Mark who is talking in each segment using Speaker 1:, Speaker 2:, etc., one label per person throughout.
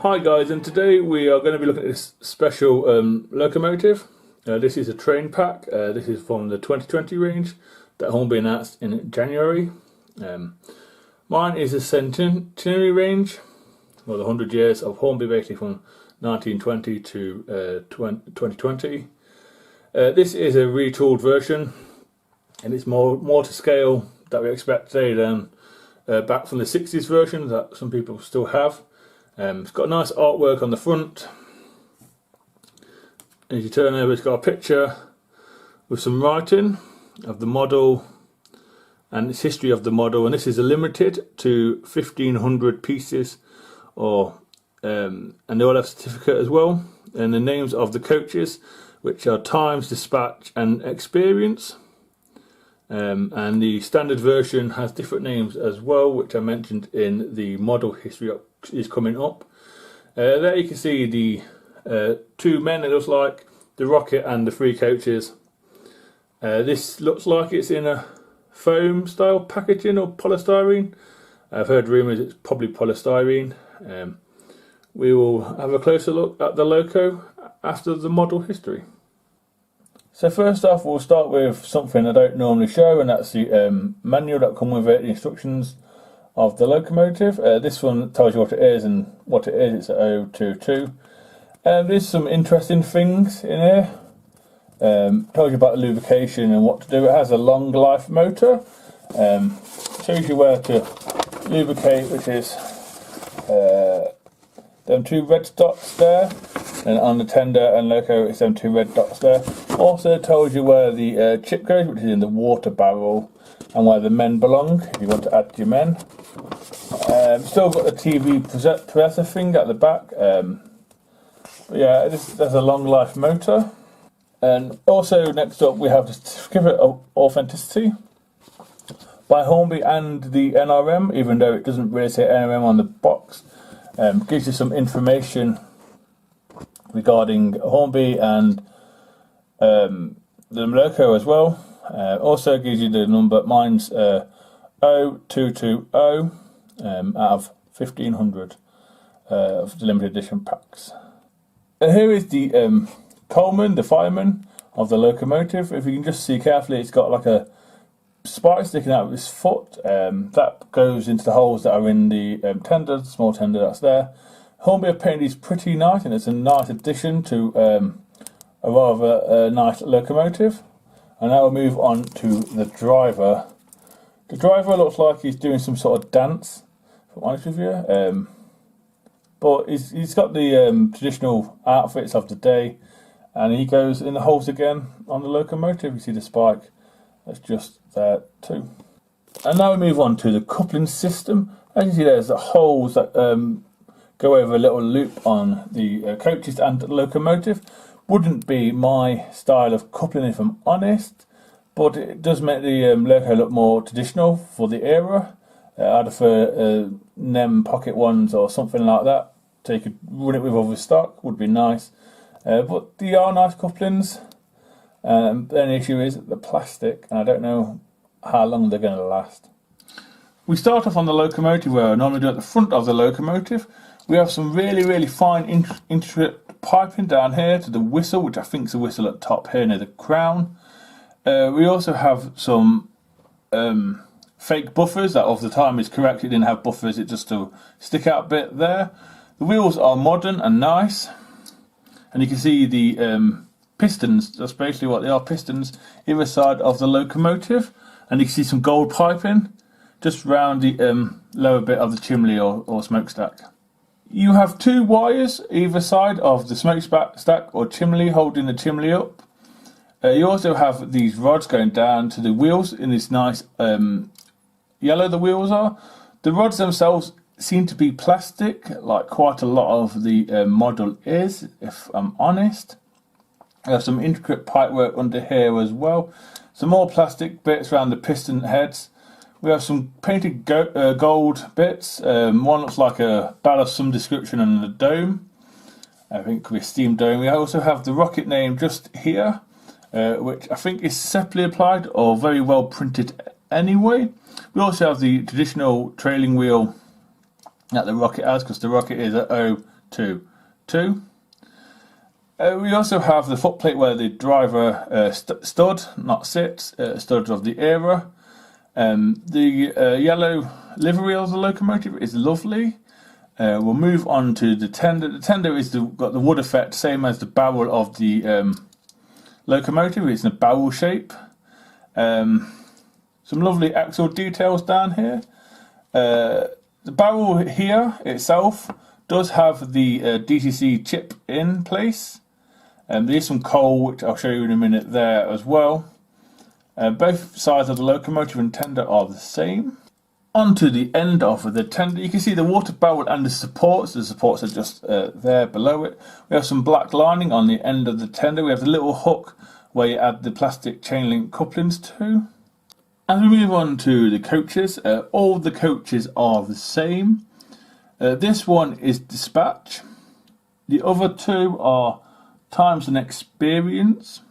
Speaker 1: Hi guys, and today we are going to be looking at this special locomotive. This is a train pack. This is from the 2020 range that Hornby announced in January. Mine is a centenary range, well, the 100 years of Hornby, basically from 1920 to 2020. This is a retooled version, and it's more to scale that we expect today than back from the 60s version that some people still have. It's got nice artwork on the front. As you turn over, it's got a picture with some writing of the model and its history of the model, and this is limited to 1,500 pieces, and they all have a certificate as well, and the names of the coaches, which are Times, Dispatch and Experience. And the standard version has different names as well, which I mentioned in the model history is coming up. There you can see the two men, it looks like, the rocket and the three coaches. This looks like it's in a foam style packaging or polystyrene. I've heard rumours it's probably polystyrene. We will have a closer look at the loco after the model history. So first off, we'll start with something I don't normally show, and that's the manual that comes with it, the instructions of the locomotive. This one tells you what it is, and what it is, it's a 022. There's some interesting things in here. Tells you about the lubrication and what to do. It has a long life motor. Shows you where to lubricate, which is them two red dots there. And on the tender and loco, it's them two red dots there. Also tells you where the chip goes, which is in the water barrel, and where the men belong, if you want to add your men. Still got the TV presser thing at the back. Yeah, there's a long life motor. And also next up we have the certificate of authenticity by Hornby and the NRM, even though it doesn't really say NRM on the box. Gives you some information regarding Hornby and the loco as well. Also gives you the number. Mine's 0220 out of 1,500 of the limited edition packs. And here is the Coleman, the fireman of the locomotive. If you can just see carefully, it's got like a spike sticking out of his foot. That goes into the holes that are in the tender, the small tender that's there. Hornby have painted these pretty nice, and it's a nice addition to a rather nice locomotive. And now we'll move on to the driver. The driver looks like he's doing some sort of dance, if I'm honest with you. But he's got the traditional outfits of the day, and he goes in the holes again on the locomotive. You see the spike that's just there too. And now we move on to the coupling system. As you see, there's the holes that go over a little loop on the coaches and the locomotive. Wouldn't be my style of coupling, if I'm honest, but it does make the loco look more traditional for the era. Either for NEM pocket ones or something like that, so you could run it with other stock, would be nice. But they are nice couplings. The only issue is the plastic, and I don't know how long they're going to last. We start off on the locomotive, where I normally do at the front of the locomotive. We have some really fine intricate piping down here to the whistle, which I think is the whistle at the top here near the crown. We also have some fake buffers that of the time is correct. It didn't have buffers, it just a stick out bit there. The wheels are modern and nice, and you can see the pistons. That's basically what they are, pistons either side of the locomotive, and you can see some gold piping just round the lower bit of the chimney or smokestack. You have two wires either side of the smokestack or chimney holding the chimney up. You also have these rods going down to the wheels in this nice yellow the wheels are. The rods themselves seem to be plastic, like quite a lot of the model is, if I'm honest. I have some intricate pipe work under here as well. Some more plastic bits around the piston heads. We have some painted gold bits. One looks like a bell of some description and a dome. I think it could be a steam dome. We also have the rocket name just here, which I think is separately applied or very well printed anyway. We also have the traditional trailing wheel that the rocket has, because the rocket is a 2, 2. We also have the footplate where the driver stood, not sits, stood of the era. The yellow livery of the locomotive is lovely. We'll move on to the tender. The tender is got the wood effect, same as the barrel of the locomotive. It's in a barrel shape. Some lovely axle details down here. The barrel here itself does have the DCC chip in place. There is some coal, which I'll show you in a minute there as well. Both sides of the locomotive and tender are the same. Onto the end of the tender, you can see the water barrel and the supports. The supports are just there below it. We have some black lining on the end of the tender. We have the little hook where you add the plastic chain link couplings to. As we move on to the coaches, all the coaches are the same. This one is dispatch. The other two are times and experience.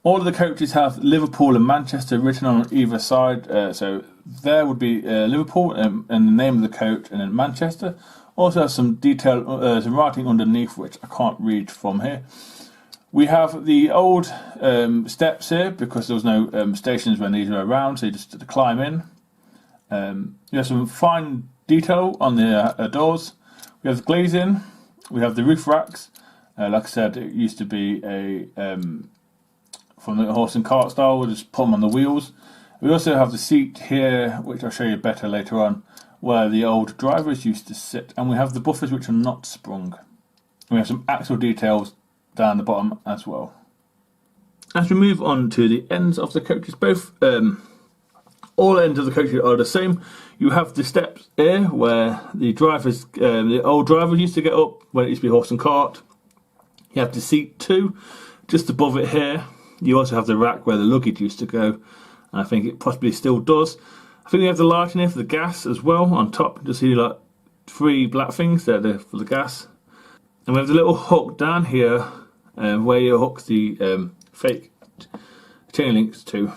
Speaker 1: All of the coaches have Liverpool and Manchester written on either side, so there would be Liverpool and the name of the coach, and then Manchester. Also has some detail, some writing underneath which I can't read from here. We have the old steps here because there was no stations when these were around, so you just had to climb in. You have some fine detail on the doors. We have the glazing. We have the roof racks. Like I said, it used to be a from the horse and cart style. We'll just put them on the wheels. We also have the seat here, which I'll show you better later on, where the old drivers used to sit. And we have the buffers, which are not sprung. We have some axle details down the bottom as well. As we move on to the ends of the coaches, both all ends of the coaches are the same. You have the steps here where the drivers, the old drivers used to get up when it used to be horse and cart. You have the seat 2 just above it here. You also have the rack where the luggage used to go, and I think it possibly still does. I think we have the lighting here for the gas as well on top. Just see like 3 black things there for the gas. And we have the little hook down here where you hook the fake chain links to.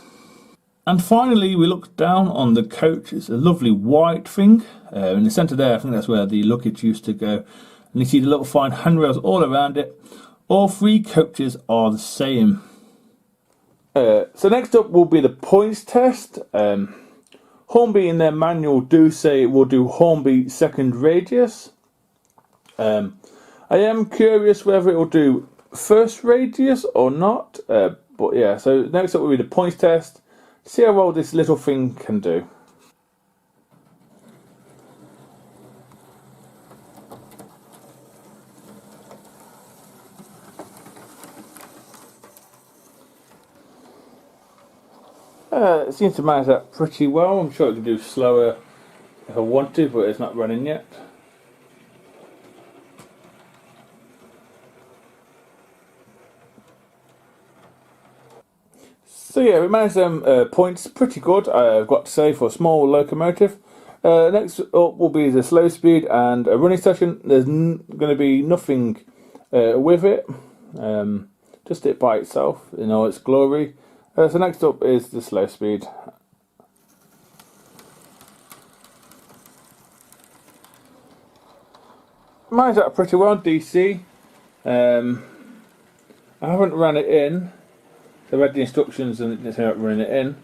Speaker 1: And finally, we look down on the coach. It's a lovely white thing. In the centre there, I think that's where the luggage used to go. And you see the little fine handrails all around it. All 3 coaches are the same. So next up will be the points test. Hornby in their manual do say it will do Hornby second radius. I am curious whether it will do first radius or not. But yeah, so next up will be the points test. See how well this little thing can do. It seems to manage that pretty well. I'm sure it could do slower if I want to, but it's not running yet. So yeah, we managed them points pretty good, I've got to say, for a small locomotive. Next up will be the slow speed and a running session. There's going to be nothing with it, just it by itself in all its glory. So next up is the slow speed. Managed that pretty well, DC. I haven't ran it in. So I read the instructions and it's not running it in.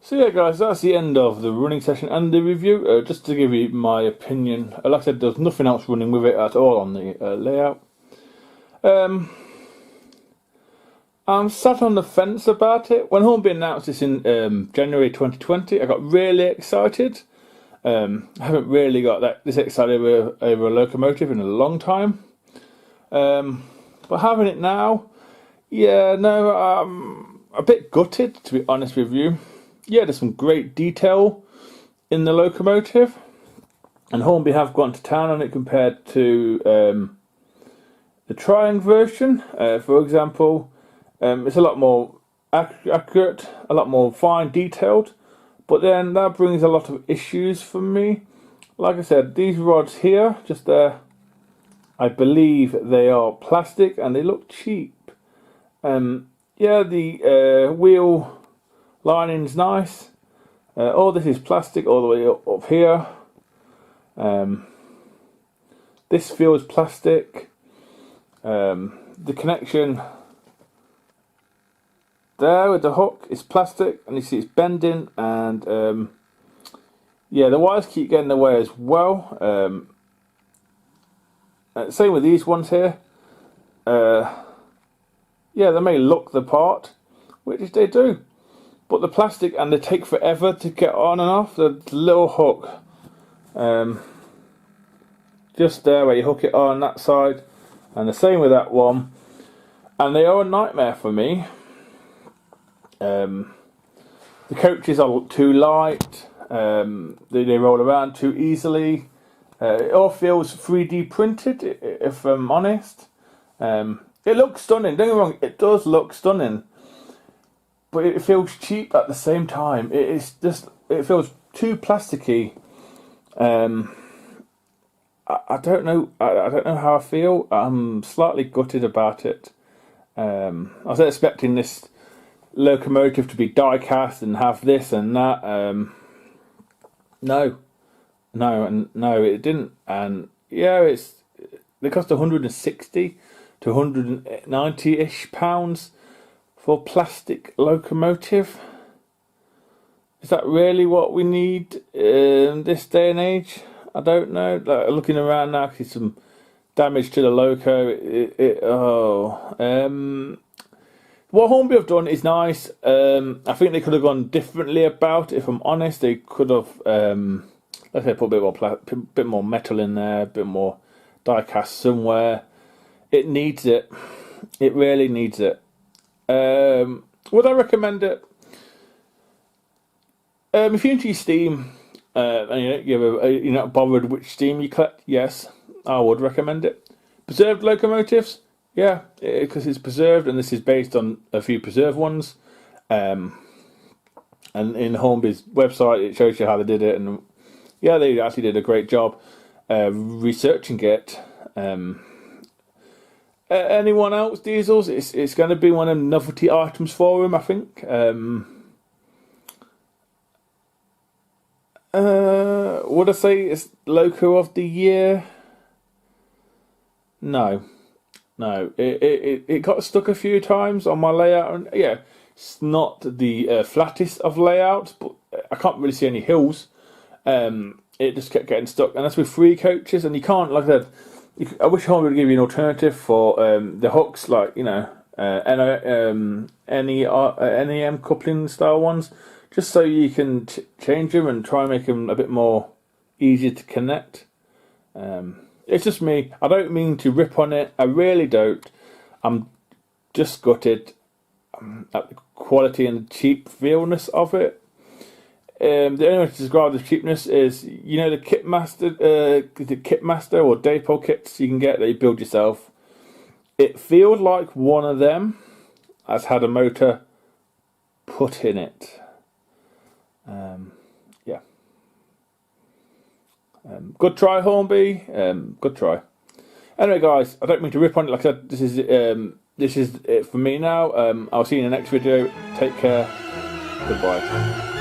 Speaker 1: So yeah guys, that's the end of the running session and the review. Just to give you my opinion, like I said, there's nothing else running with it at all on the layout. I'm sat on the fence about it. When Hornby announced this in January 2020, I got really excited. I haven't really got this excited over a locomotive in a long time. But having it now, yeah, no, I'm a bit gutted, to be honest with you. Yeah, there's some great detail in the locomotive, and Hornby have gone to town on it compared to the TRIANG version. For example, it's a lot more accurate, a lot more fine detailed, but then that brings a lot of issues for me. Like I said, these rods here, just there, I believe they are plastic and they look cheap. Yeah, the wheel lining's nice. All this is plastic all the way up here. This feels plastic. The connection there with the hook is plastic, and you see it's bending, and yeah, the wires keep getting in the way as well. Same with these ones here. Yeah, they may look the part, which they do, but the plastic, and they take forever to get on and off. The little hook, just there where you hook it on that side, and the same with that one, and they are a nightmare for me. The coaches are too light. They roll around too easily. It all feels 3D printed, if I'm honest. It looks stunning, don't get me wrong, it does look stunning, but it feels cheap at the same time. It feels too plasticky. I don't know. I don't know how I feel. I'm slightly gutted about it. I was expecting this locomotive to be die cast and have this and that. No, it didn't. And yeah, they cost 160 to 190-ish pounds for a plastic locomotive. Is that really what we need in this day and age? I don't know. Like, looking around now, I see some damage to the loco. What Hornby have done is nice. I think they could have gone differently about it, if I'm honest. They could have, let's say, put a bit more metal in there, a bit more die cast somewhere. It needs it. It really needs it. Would I recommend it? If you're into your steam, and you're not bothered which steam you collect, yes, I would recommend it. Preserved locomotives, yeah, because it's preserved, and this is based on a few preserved ones. And in Hornby's website, it shows you how they did it, and yeah, they actually did a great job researching it. Anyone else, diesels? It's going to be one of the novelty items for him, I think. Would I say it's loco of the year? No. It got stuck a few times on my layout, and yeah, it's not the flattest of layouts, but I can't really see any hills. It just kept getting stuck, and that's with 3 coaches, and you can't, like I said, I wish Hornby would give you an alternative for the hooks, like, NEM coupling style ones, just so you can change them and try and make them a bit more easier to connect. It's just me. I don't mean to rip on it. I really don't. I'm just gutted at the quality and cheap feelness of it. The only way to describe the cheapness is, the Kitmaster or Daypole kits you can get that you build yourself. It feels like one of them has had a motor put in it. Yeah. Good try, Hornby. Good try. Anyway, guys, I don't mean to rip on it. Like I said, this is it for me now. I'll see you in the next video. Take care. Goodbye.